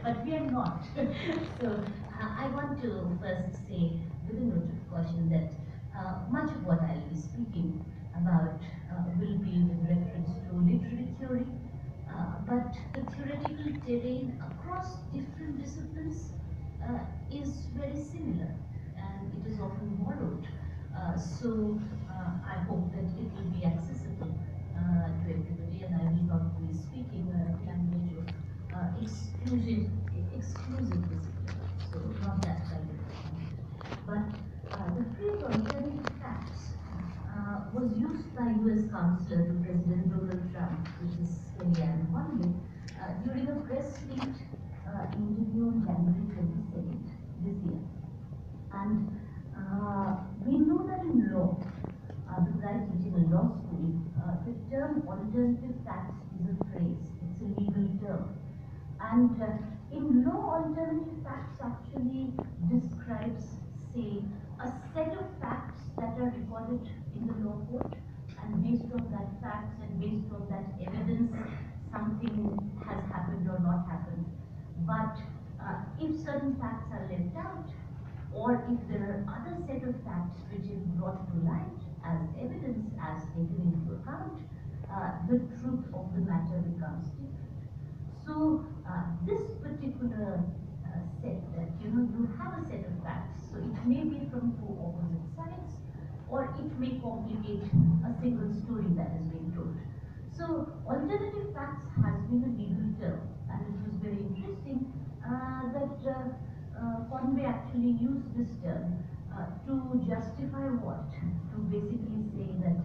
but we are not. So I want to first say, with a note of caution, that much of what I'll be speaking about will be with reference to literary theory, but the theoretical terrain across different disciplines is very similar, and it is often borrowed. I hope that it will be accessible to everybody, and I will not be speaking a language of exclusive discipline, so not that kind of thing. But the phrase alternative facts was used by US Counselor to President Donald Trump, which is Kellyanne Conway, during a press meet interview on January 22nd this year. And we know that in law, because I teach in a law school, the term alternative facts is a phrase, it's a legal term. And in law, alternative facts actually describes, say, a set of facts that are recorded in the law court, and based on that facts and based on that evidence, something has happened or not happened. But if certain facts are left out, or if there are other set of facts which is brought to light as evidence, as taken into account, the truth of the matter becomes different. So this particular set that you have a set of facts, so it may be from two opposite sides, or it may complicate a single story that is being told. So alternative facts has been a legal term, and it was very interesting that Conway actually used this term to justify what? To basically say that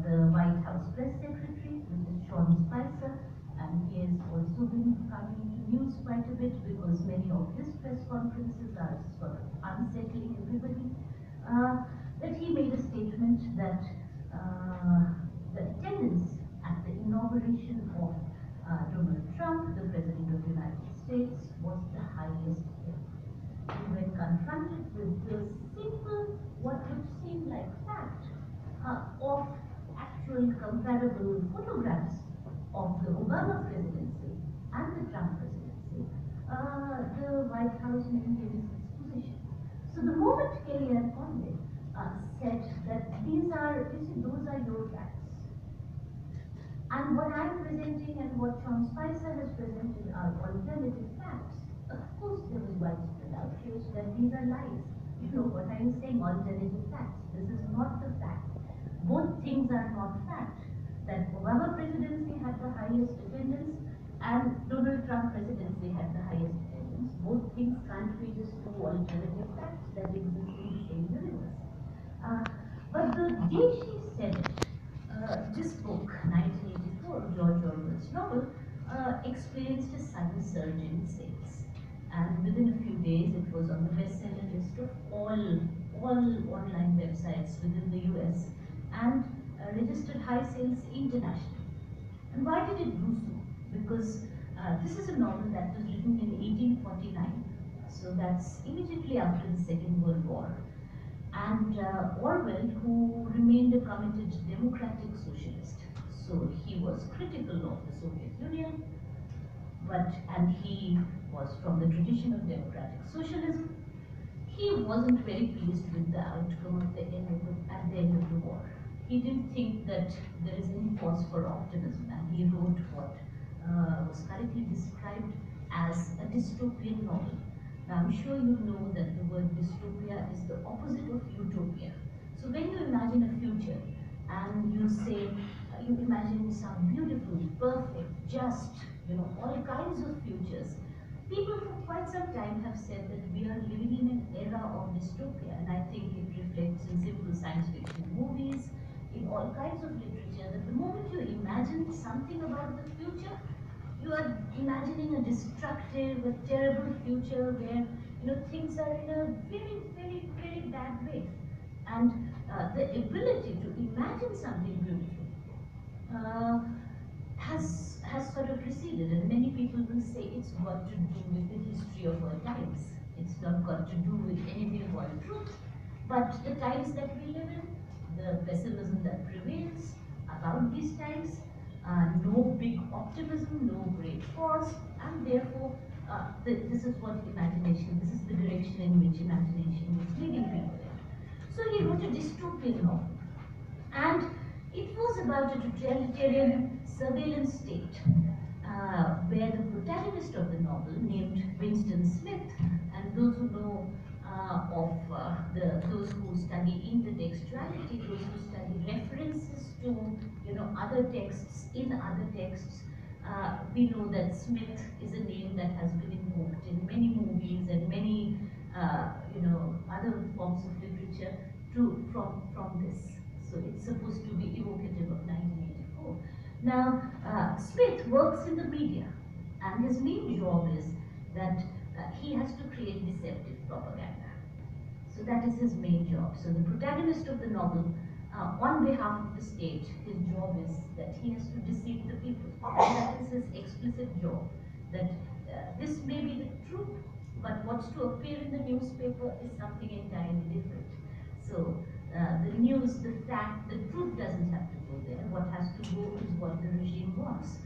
the White House press secretary, which is Sean Spicer, and he has also been coming into news quite a bit because many of his press conferences are sort of unsettling everybody, that he made a statement that the attendance at the inauguration of Donald Trump, the President of the United States, was the highest ever. And when confronted with the simple, what would seem like fact, of actual comparable photographs of the Obama presidency and the Trump presidency, the White House maintains its position. So the moment Kellyanne Conway said that these are, those are your facts, and what I'm presenting and what Sean Spicer has presented are alternative facts, of course there was widespread outrage that these are lies. What are you saying? Alternative facts. This is not the fact. Both things are not fact. That Obama presidency had the highest attendance and Donald Trump presidency had the highest attendance. Both things can't be just two alternative facts that exist in the same universe. But the day she said it, this book, 1984, George Orwell's novel, experienced a sudden surge in sales. And within a few days, it was on the bestseller list of all online websites within the US, and registered high sales internationally. And why did it do so? Because this is a novel that was written in 1849, so that's immediately after the Second World War. And Orwell, who remained a committed democratic socialist, so he was critical of the Soviet Union, and he was from the tradition of democratic socialism. He wasn't very pleased with the outcome of at the end of the war. He didn't think that there is any cause for optimism, and he wrote what was correctly described as a dystopian novel. Now, I'm sure you know that the word dystopia is the opposite of utopia. So when you imagine a future and you say, you imagine some beautiful, perfect, just, all kinds of futures, people for quite some time have said that we are living in an era of dystopia, and I think it reflects in simple science fiction movies, in all kinds of literature, that the moment you imagine something about the future, you are imagining a destructive, a terrible future where things are in a very, very, very bad way. And the ability to imagine something beautiful has sort of receded, and many people will say it's got to do with the history of our times. It's not got to do with anything about truth, but the times that we live in, the pessimism that prevails about these times, no big optimism, no great cause, and therefore this is what imagination, this is the direction in which imagination is leading people in. So he wrote a dystopian novel, and it was about a totalitarian surveillance state where the protagonist of the novel, named Winston Smith, and those who know those who study intertextuality, those who study references to other texts in other texts, we know that Smith is a name that has been invoked in many movies and many other forms of literature from this. So it's supposed to be evocative of 1984. Now, Smith works in the media, and his main job is that he has to create deceptive propaganda. So that is his main job. So the protagonist of the novel, on behalf of the state, his job is that he has to deceive the people. And that is his explicit job. That this may be the truth, but what's to appear in the newspaper is something entirely different. So the news, the fact, the truth doesn't have to go there. What has to go is what the regime wants.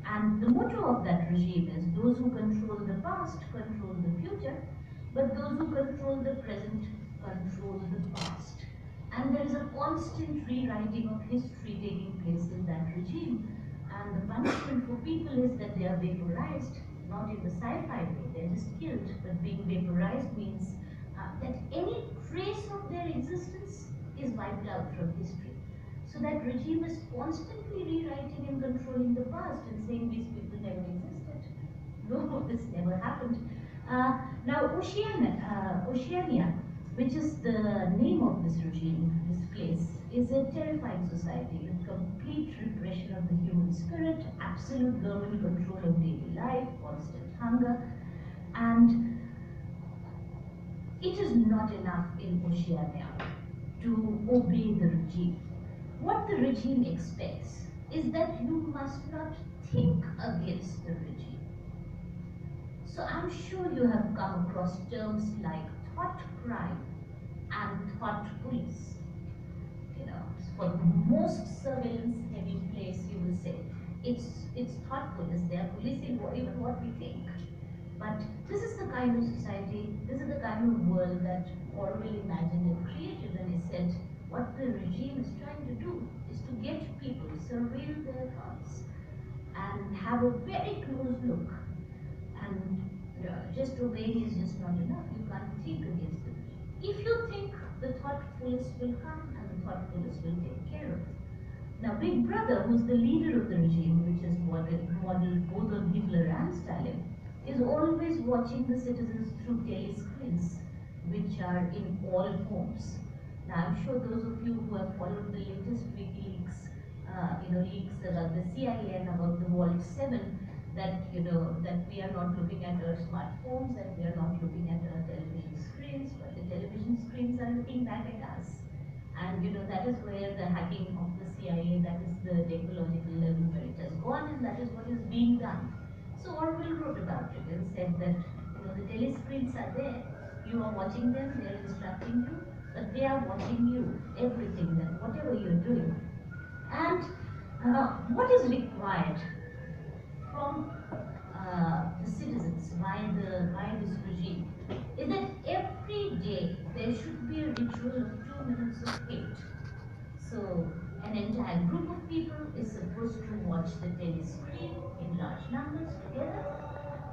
And the motto of that regime is those who control the past control the future, but those who control the present control the past. And there is a constant rewriting of history taking place in that regime. And the punishment for people is that they are vaporized, not in the sci-fi way, they're just killed, but being vaporized means that any trace of their existence is wiped out from history. So that regime is constantly rewriting and controlling the past and saying these people never existed. No, this never happened. Now, Oceania, which is the name of this regime, this place, is a terrifying society with complete repression of the human spirit, absolute government control of daily life, constant hunger, and it is not enough in Oceania to obey the regime. What the regime expects is that you must not think against the regime. So I'm sure you have come across terms like thought crime and thought police. For the most surveillance heavy place, you will say it's thought police. They are policing even what we think. But this is the kind of society, this is the kind of world that Orwell imagined and created, and he said what the regime is trying to do is to get people, surveil their thoughts, and have a very close look. And just obeying is just not enough. You can't think against the regime. If you think, the thought police will come and the thought police will take care of it. Now, Big Brother, who's the leader of the regime, which is modeled both on Hitler and Stalin, is always watching the citizens through telescreens, which are in all homes. Now, I'm sure those of you who have followed the latest WikiLeaks, leaks about the CIA and about the Vault 7, that that we are not looking at our smartphones and we are not looking at our television screens, but the television screens are looking back at us. And that is where the hacking of the CIA, that is the technological level where it has gone, and that is what is being done. So Orwell wrote about it and said that the telescreens are there, you are watching them, they are instructing you, but they are watching you, everything, that whatever you're doing. And what is required from the citizens by this regime is that every day there should be a ritual of 2 minutes of hate. So an entire group of people is supposed to watch the telescreen in large numbers together,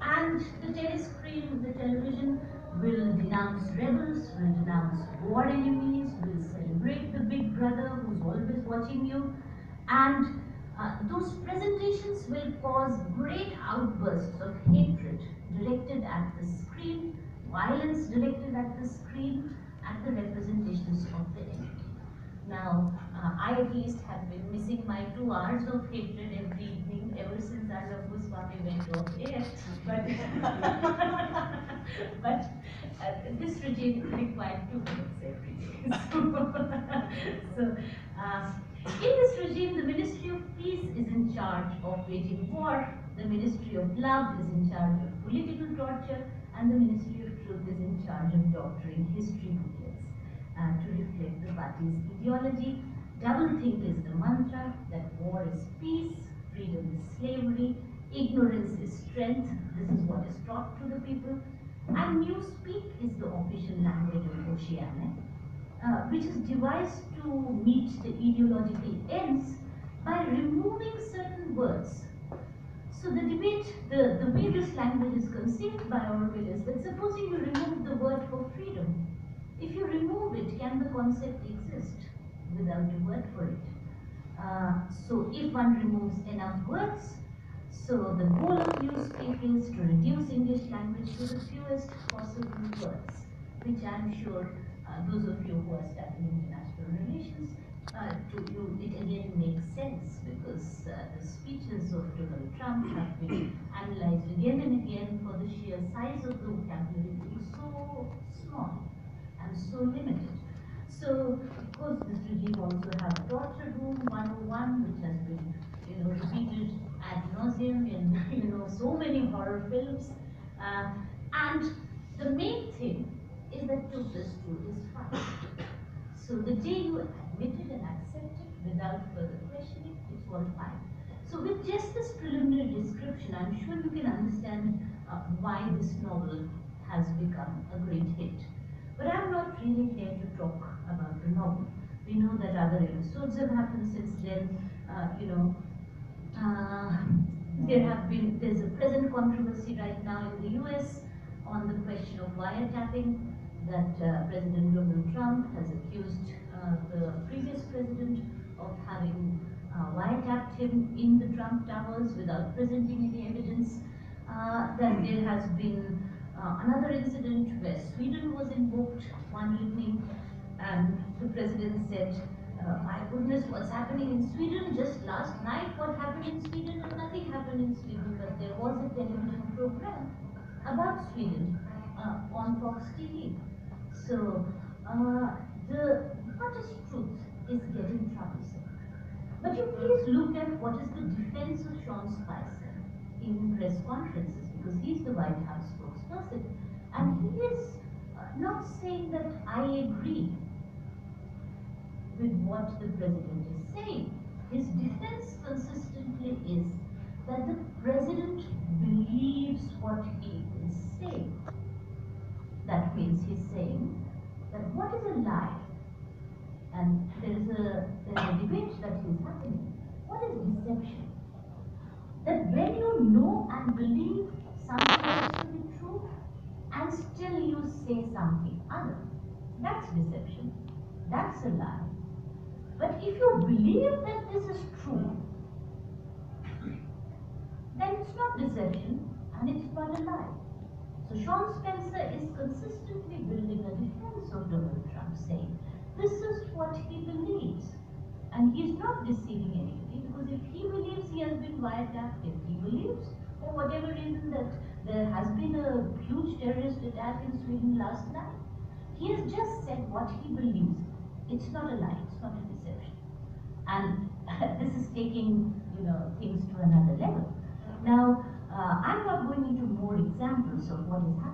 and the telescreen, the television, will denounce rebels, will denounce war enemies, will celebrate the big brother who's always watching you, and those presentations will cause great outbursts of hatred directed at the screen, violence directed at the screen, at the representations of the enemy. Now, I at least have been missing my 2 hours of hatred every evening ever since our Goswami went off air. But this regime required 2 minutes every day. So, in this regime, the Ministry of Peace is in charge of waging war, the Ministry of Love is in charge of political torture, and the Ministry of Truth is in charge of doctoring history booklets to reflect the party's ideology. Doublethink is the mantra, that war is peace, freedom is slavery, ignorance is strength, this is what is taught to the people, and newspeak is the official language of Oceania, which is devised to meet the ideological ends by removing certain words. So the debate, the way this language is conceived by Orwell is that supposing you remove the word for freedom, if you remove it, can the concept exist without a word for it? So if one removes enough words, so the goal of newspeak is to reduce English language to the fewest possible words, which I'm sure those of you who are studying international relations, to you it again makes sense, because the speeches of Donald Trump have been analyzed again and again for the sheer size of the vocabulary being so small and so limited. So, of course, this regime also has Torture Room 101, which has been, repeated ad nauseum in, so many horror films. And the main thing is that 2 plus 2 is 5. So the day you admit it and accept it without further questioning, it's all fine. So with just this preliminary description, I'm sure you can understand why this novel has become a great hit. But I'm not really here to talk about the novel. We know that other episodes have happened since then. There's a present controversy right now in the US on the question of wiretapping, that President Donald Trump has accused the previous president of having wiretapped him in the Trump Towers without presenting any evidence. That there has been another incident where Sweden was invoked one evening, and the president said, my goodness, what's happening in Sweden? Just last night, what happened in Sweden? And nothing happened in Sweden, but there was a television program about Sweden on Fox TV. So, what is truth is getting troublesome. But you please look at what is the defense of Sean Spicer in press conferences, because he's the White House spokesperson, and he is not saying that I agree with what the president is saying. His defense consistently is that the president believes what he is saying. That means he's saying that what is a lie? And there is a debate that is happening. What is deception? That when you know and believe something else to be true, and still you say something other, that's deception. That's a lie. But if you believe that this is true, then it's not deception and it's not a lie. So Sean Spencer is consistently building a defense of Donald Trump, saying this is what he believes, and he's not deceiving anybody, because if he believes he has been wiretapped, if he believes, for whatever reason, that there has been a huge terrorist attack in Sweden last night, he has just said what he believes. It's not a lie, it's not a deception. And this is taking, things to another level. Now, I'm not going into more examples of what is happening.